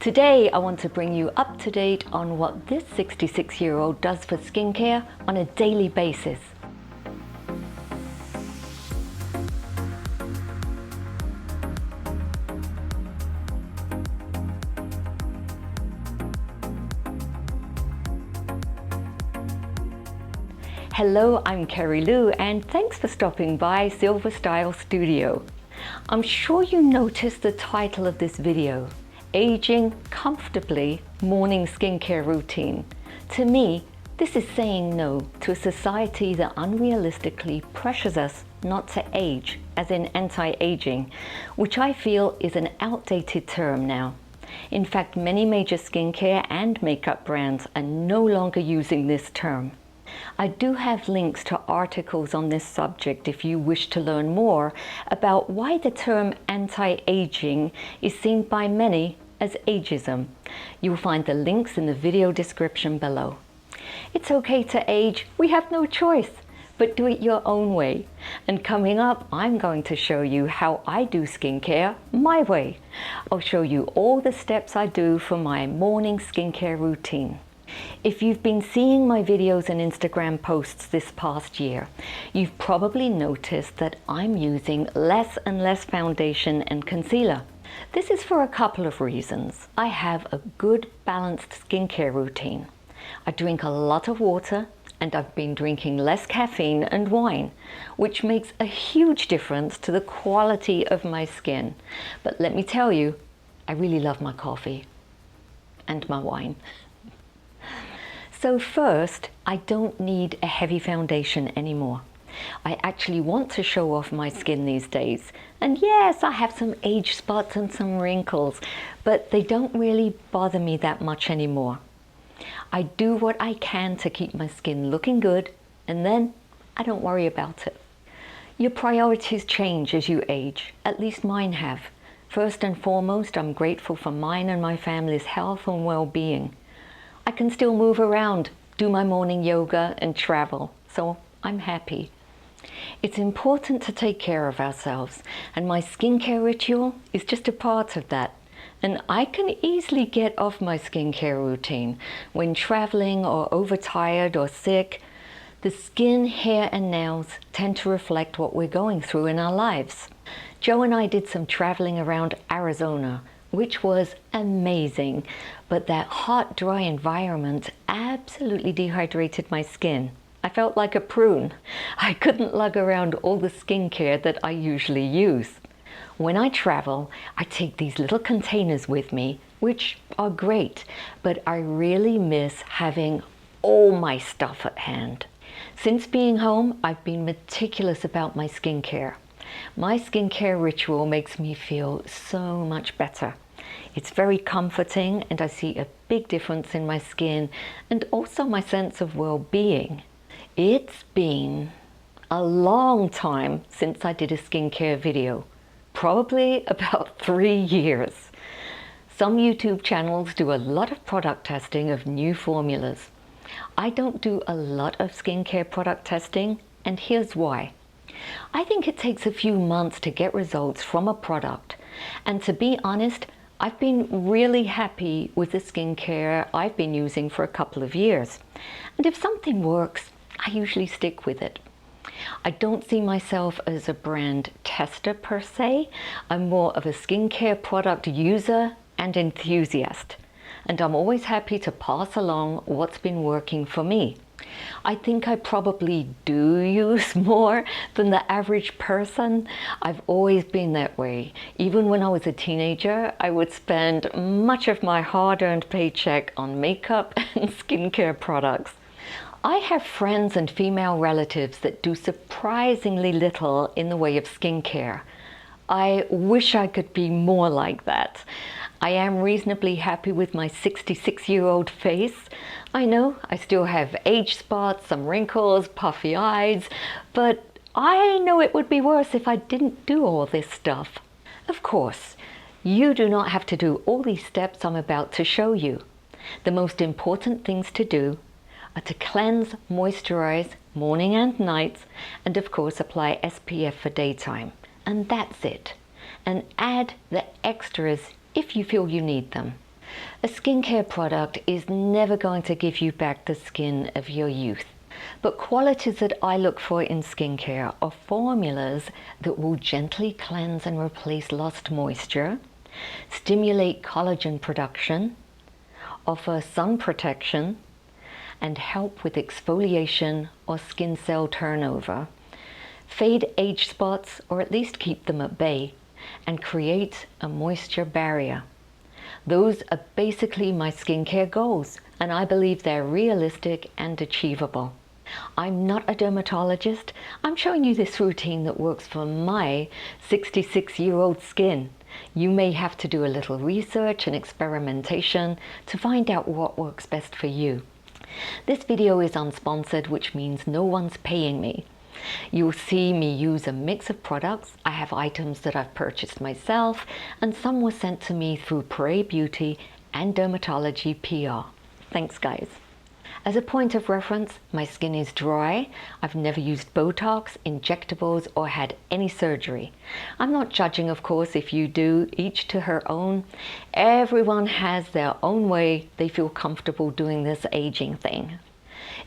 Today I want to bring you up to date on what this 66-year-old does for skincare on a daily basis. Hello, I'm Kerry-Lou and thanks for stopping by Silver Style Studio. I'm sure you noticed the title of this video, Aging Comfortably Morning Skincare Routine. To me, this is saying no to a society that unrealistically pressures us not to age, as in anti-aging, which I feel is an outdated term now. In fact, many major skincare and makeup brands are no longer using this term. I do have links to articles on this subject if you wish to learn more about why the term anti-aging is seen by many as ageism. You'll find the links in the video description below. It's okay to age, we have no choice, but do it your own way. And coming up, I'm going to show you how I do skincare my way. I'll show you all the steps I do for my morning skincare routine. If you've been seeing my videos and Instagram posts this past year, you've probably noticed that I'm using less and less foundation and concealer. This is for a couple of reasons. I have a good balanced skincare routine. I drink a lot of water and I've been drinking less caffeine and wine, which makes a huge difference to the quality of my skin. But let me tell you, I really love my coffee and my wine. So first, I don't need a heavy foundation anymore. I actually want to show off my skin these days. And yes, I have some age spots and some wrinkles, but they don't really bother me that much anymore. I do what I can to keep my skin looking good, and then I don't worry about it. Your priorities change as you age, at least mine have. First and foremost, I'm grateful for mine and my family's health and well-being. I can still move around, do my morning yoga and travel, so I'm happy. It's important to take care of ourselves, and my skincare ritual is just a part of that. And I can easily get off my skincare routine when traveling or overtired or sick. The skin, hair and nails tend to reflect what we're going through in our lives. Joe and I did some traveling around Arizona, which was amazing, but that hot, dry environment absolutely dehydrated my skin. I felt like a prune. I couldn't lug around all the skincare that I usually use. When I travel, I take these little containers with me, which are great, but I really miss having all my stuff at hand. Since being home, I've been meticulous about my skincare. My skincare ritual makes me feel so much better. It's very comforting and I see a big difference in my skin and also my sense of well-being. It's been a long time since I did a skincare video, probably about 3 years. Some YouTube channels do a lot of product testing of new formulas. I don't do a lot of skincare product testing, and here's why. I think it takes a few months to get results from a product, and to be honest, I've been really happy with the skincare I've been using for a couple of years. And if something works, I usually stick with it. I don't see myself as a brand tester per se. I'm more of a skincare product user and enthusiast. And I'm always happy to pass along what's been working for me. I think I probably do use more than the average person. I've always been that way. Even when I was a teenager, I would spend much of my hard-earned paycheck on makeup and skincare products. I have friends and female relatives that do surprisingly little in the way of skincare. I wish I could be more like that. I am reasonably happy with my 66-year-old face. I know I still have age spots, some wrinkles, puffy eyes, but I know it would be worse if I didn't do all this stuff. Of course, you do not have to do all these steps I'm about to show you. The most important things to do are to cleanse, moisturize morning and night, and of course apply SPF for daytime. And that's it. And add the extras if you feel you need them. A skincare product is never going to give you back the skin of your youth. But qualities that I look for in skincare are formulas that will gently cleanse and replace lost moisture, stimulate collagen production, offer sun protection, and help with exfoliation or skin cell turnover, fade age spots or at least keep them at bay, and create a moisture barrier. Those are basically my skincare goals, and I believe they're realistic and achievable. I'm not a dermatologist. I'm showing you this routine that works for my 66-year-old skin. You may have to do a little research and experimentation to find out what works best for you. This video is unsponsored, which means no one's paying me. You'll see me use a mix of products. I have items that I've purchased myself, and some were sent to me through Prai Beauty and Dermatology PR. Thanks, guys. As a point of reference, my skin is dry. I've never used Botox, injectables, or had any surgery. I'm not judging, of course. If you do, each to her own. Everyone has their own way they feel comfortable doing this aging thing.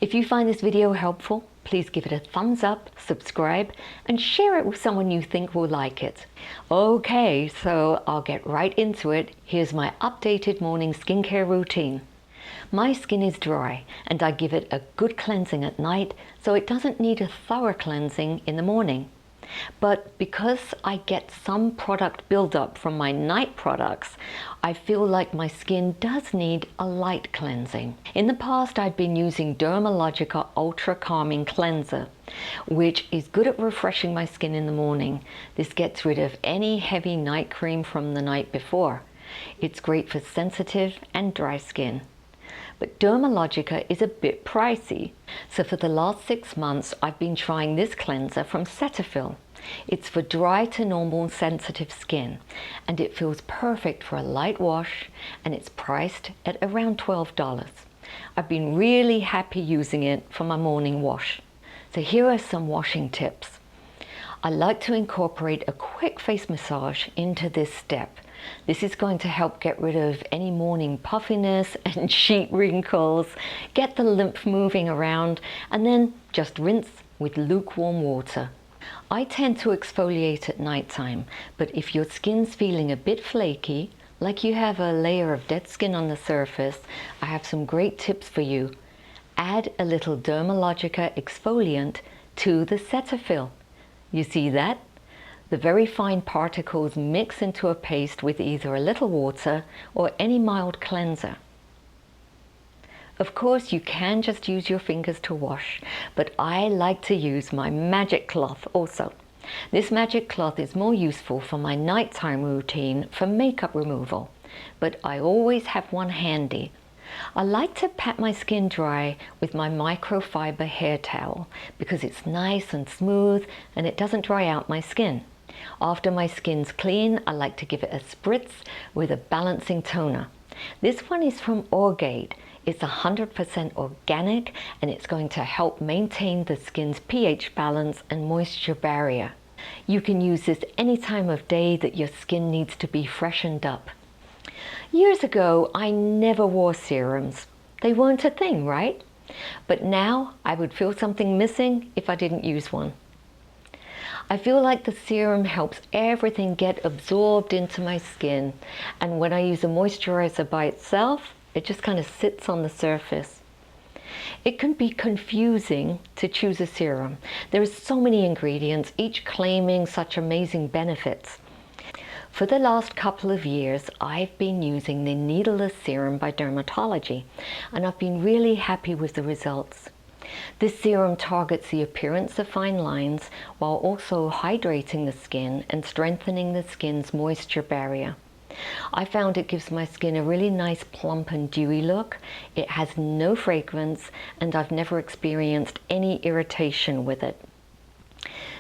If you find this video helpful, please give it a thumbs up, subscribe, and share it with someone you think will like it. Okay, so I'll get right into it. Here's my updated morning skincare routine. My skin is dry, and I give it a good cleansing at night, so it doesn't need a thorough cleansing in the morning. But because I get some product buildup from my night products, I feel like my skin does need a light cleansing. In the past, I'd been using Dermalogica Ultra Calming Cleanser, which is good at refreshing my skin in the morning. This gets rid of any heavy night cream from the night before. It's great for sensitive and dry skin. But Dermalogica is a bit pricey. So for the last 6 months, I've been trying this cleanser from Cetaphil. It's for dry to normal sensitive skin, and it feels perfect for a light wash, and it's priced at around $12. I've been really happy using it for my morning wash. So here are some washing tips. I like to incorporate a quick face massage into this step. This is going to help get rid of any morning puffiness and sheet wrinkles, get the lymph moving around, and then just rinse with lukewarm water. I tend to exfoliate at nighttime, but if your skin's feeling a bit flaky, like you have a layer of dead skin on the surface, I have some great tips for you. Add a little Dermalogica exfoliant to the Cetaphil. You see that? The very fine particles mix into a paste with either a little water or any mild cleanser. Of course, you can just use your fingers to wash, but I like to use my magic cloth also. This magic cloth is more useful for my nighttime routine for makeup removal, but I always have one handy. I like to pat my skin dry with my microfiber hair towel because it's nice and smooth and it doesn't dry out my skin. After my skin's clean, I like to give it a spritz with a balancing toner. This one is from Orgaid. It's 100% organic, and it's going to help maintain the skin's pH balance and moisture barrier. You can use this any time of day that your skin needs to be freshened up. Years ago, I never wore serums. They weren't a thing, right? But now I would feel something missing if I didn't use one. I feel like the serum helps everything get absorbed into my skin, and when I use a moisturizer by itself, it just kind of sits on the surface. It can be confusing to choose a serum. There are so many ingredients, each claiming such amazing benefits. For the last couple of years, I've been using the needleless serum by Dermatology, and I've been really happy with the results. This serum targets the appearance of fine lines while also hydrating the skin and strengthening the skin's moisture barrier. I found it gives my skin a really nice plump and dewy look. It has no fragrance, and I've never experienced any irritation with it.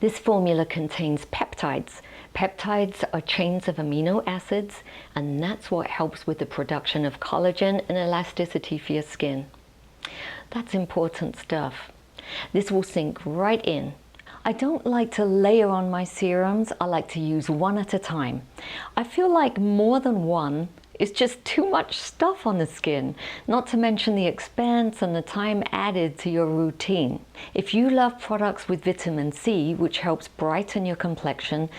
This formula contains peptides. Peptides are chains of amino acids, and that's what helps with the production of collagen and elasticity for your skin. That's important stuff. This will sink right in. I don't like to layer on my serums. I like to use one at a time. I feel like more than one It's just too much stuff on the skin, not to mention the expense and the time added to your routine. If you love products with vitamin C, which helps brighten your complexion,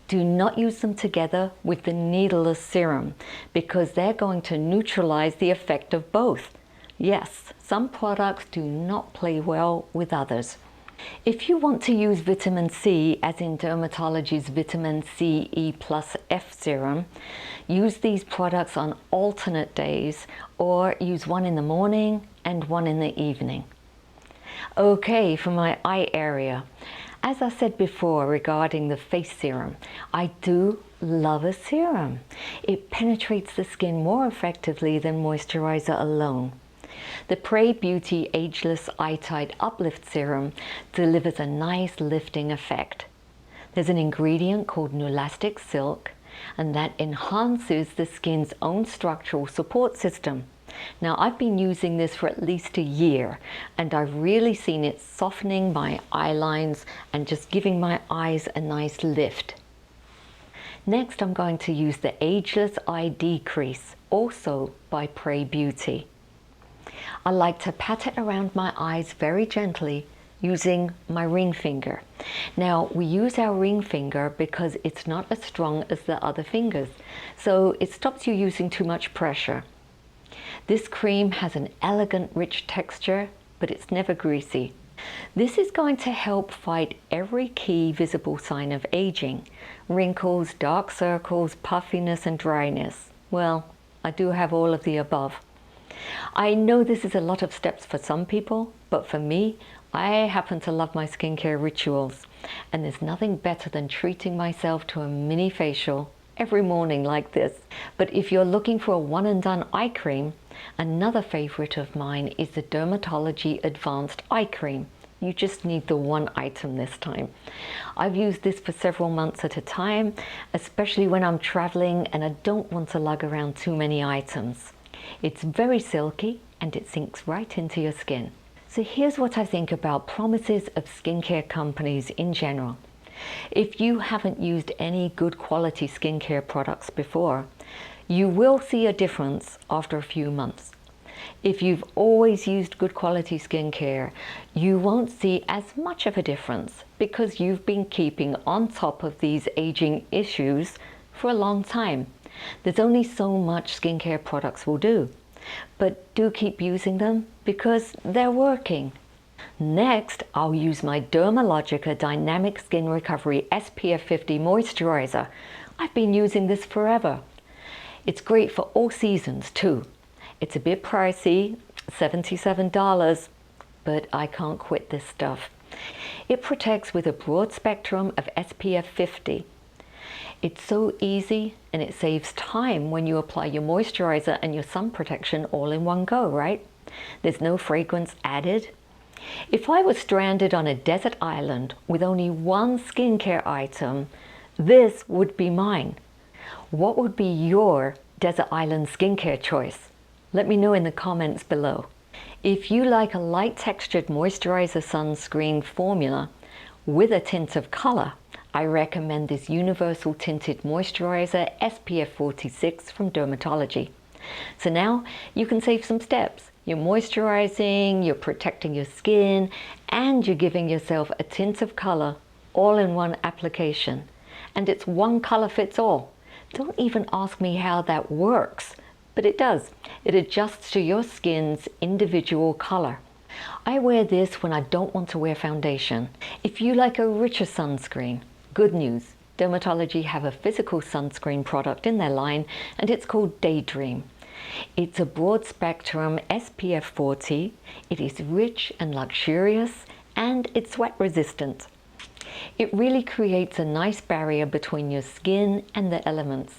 do not use them together with the needleless serum because they're going to neutralize the effect of both. Yes, some products do not play well with others. If you want to use vitamin C, as in Dermatology's Vitamin CE F serum, use these products on alternate days or use one in the morning and one in the evening. Okay, for my eye area. As I said before regarding the face serum, I do love a serum. It penetrates the skin more effectively than moisturizer alone. The Prai Beauty Ageless Eye Tight Uplift Serum delivers a nice lifting effect. There's an ingredient called Elastic Silk, and that enhances the skin's own structural support system. Now, I've been using this for at least a year, and I've really seen it softening my eye lines and just giving my eyes a nice lift. Next, I'm going to use the Ageless Eye D-Crease, also by Prai Beauty. I like to pat it around my eyes very gently using my ring finger. Now, we use our ring finger because it's not as strong as the other fingers, so it stops you using too much pressure. This cream has an elegant, rich texture, but it's never greasy. This is going to help fight every key visible sign of aging: wrinkles, dark circles, puffiness, and dryness. Well, I do have all of the above. I know this is a lot of steps for some people, but for me, I happen to love my skincare rituals, and there's nothing better than treating myself to a mini facial every morning like this. But if you're looking for a one-and-done eye cream, another favorite of mine is the Dermatology Advanced Eye Cream. You just need the one item this time. I've used this for several months at a time, especially when I'm traveling and I don't want to lug around too many items. It's very silky and it sinks right into your skin. So here's what I think about promises of skincare companies in general. If you haven't used any good quality skincare products before, you will see a difference after a few months. If you've always used good quality skincare, you won't see as much of a difference because you've been keeping on top of these aging issues for a long time. There's only so much skincare products will do, but do keep using them because they're working. Next, I'll use my Dermalogica Dynamic Skin Recovery SPF 50 Moisturizer. I've been using this forever. It's great for all seasons too. It's a bit pricey, $77, but I can't quit this stuff. It protects with a broad spectrum of SPF 50. It's so easy and it saves time when you apply your moisturizer and your sun protection all in one go, right? There's no fragrance added. If I was stranded on a desert island with only one skincare item, this would be mine. What would be your desert island skincare choice? Let me know in the comments below. If you like a light textured moisturizer sunscreen formula with a tint of color, I recommend this Universal Tinted Moisturizer SPF 46 from Dermatology. So now you can save some steps. You're moisturizing, you're protecting your skin, and you're giving yourself a tint of color all in one application. And it's one color fits all. Don't even ask me how that works, but it does. It adjusts to your skin's individual color. I wear this when I don't want to wear foundation. If you like a richer sunscreen, good news. Dermatology have a physical sunscreen product in their line, and it's called DayDream. It's a broad spectrum SPF 40. It is rich and luxurious, and it's sweat resistant. It really creates a nice barrier between your skin and the elements,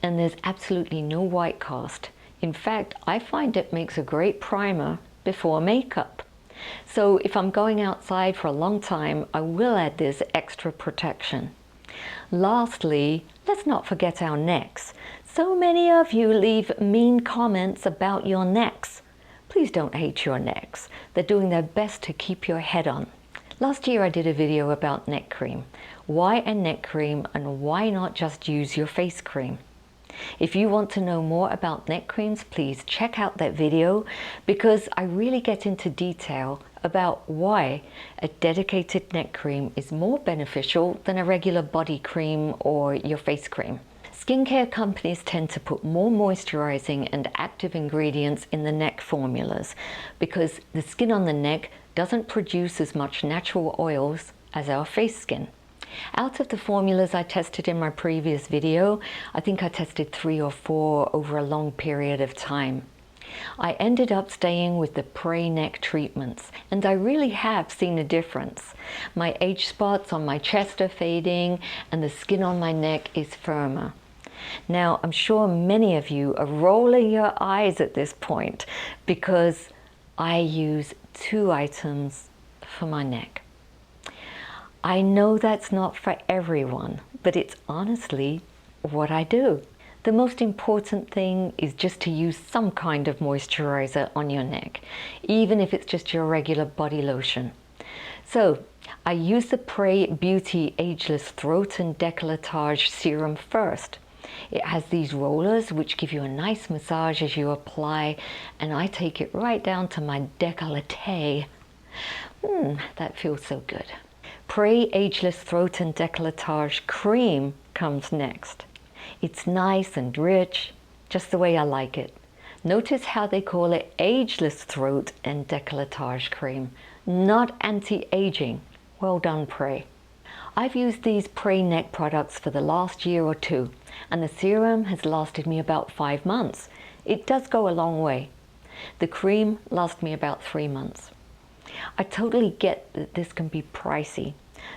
and there's absolutely no white cast. In fact, I find it makes a great primer before makeup. So if I'm going outside for a long time, I will add this extra protection. Lastly, let's not forget our necks. So many of you leave mean comments about your necks. Please don't hate your necks. They're doing their best to keep your head on. Last year I did a video about neck cream. Why a neck cream and why not just use your face cream? If you want to know more about neck creams, please check out that video, because I really get into detail about why a dedicated neck cream is more beneficial than a regular body cream or your face cream. Skincare companies tend to put more moisturizing and active ingredients in the neck formulas because the skin on the neck doesn't produce as much natural oils as our face skin. Out of the formulas I tested in my previous video, I think I tested 3 or 4 over a long period of time. I ended up staying with the Prai neck treatments, and I really have seen a difference. My age spots on my chest are fading and the skin on my neck is firmer. Now, I'm sure many of you are rolling your eyes at this point because I use 2 items for my neck. I know that's not for everyone, but it's honestly what I do. The most important thing is just to use some kind of moisturizer on your neck, even if it's just your regular body lotion. So I use the Prai Beauty Ageless Throat and Decolletage Serum first. It has these rollers which give you a nice massage as you apply, and I take it right down to my décolleté. That feels so good. Prai Ageless Throat and Decolletage Cream comes next. It's nice and rich, just the way I like it. Notice how they call it Ageless Throat and Decolletage Cream, not anti-aging. Well done, Prai. I've used these Prai neck products for the last year or 2, and the serum has lasted me about 5 months. It does go a long way. The cream lasts me about 3 months. I totally get that this can be pricey,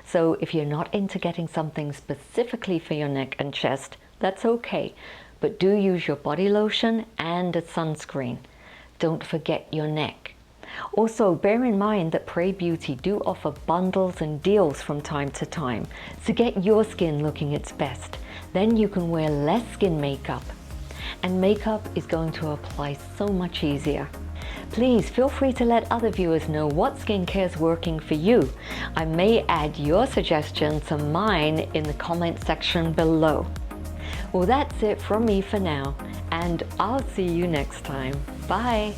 so if you're not into getting something specifically for your neck and chest, that's okay, but do use your body lotion and a sunscreen. Don't forget your neck. Also, bear in mind that Prai Beauty do offer bundles and deals from time to time, so get your skin looking its best. Then you can wear less skin makeup, and makeup is going to apply so much easier. Please feel free to let other viewers know what skincare is working for you. I may add your suggestion to mine in the comment section below. Well, that's it from me for now, and I'll see you next time. Bye!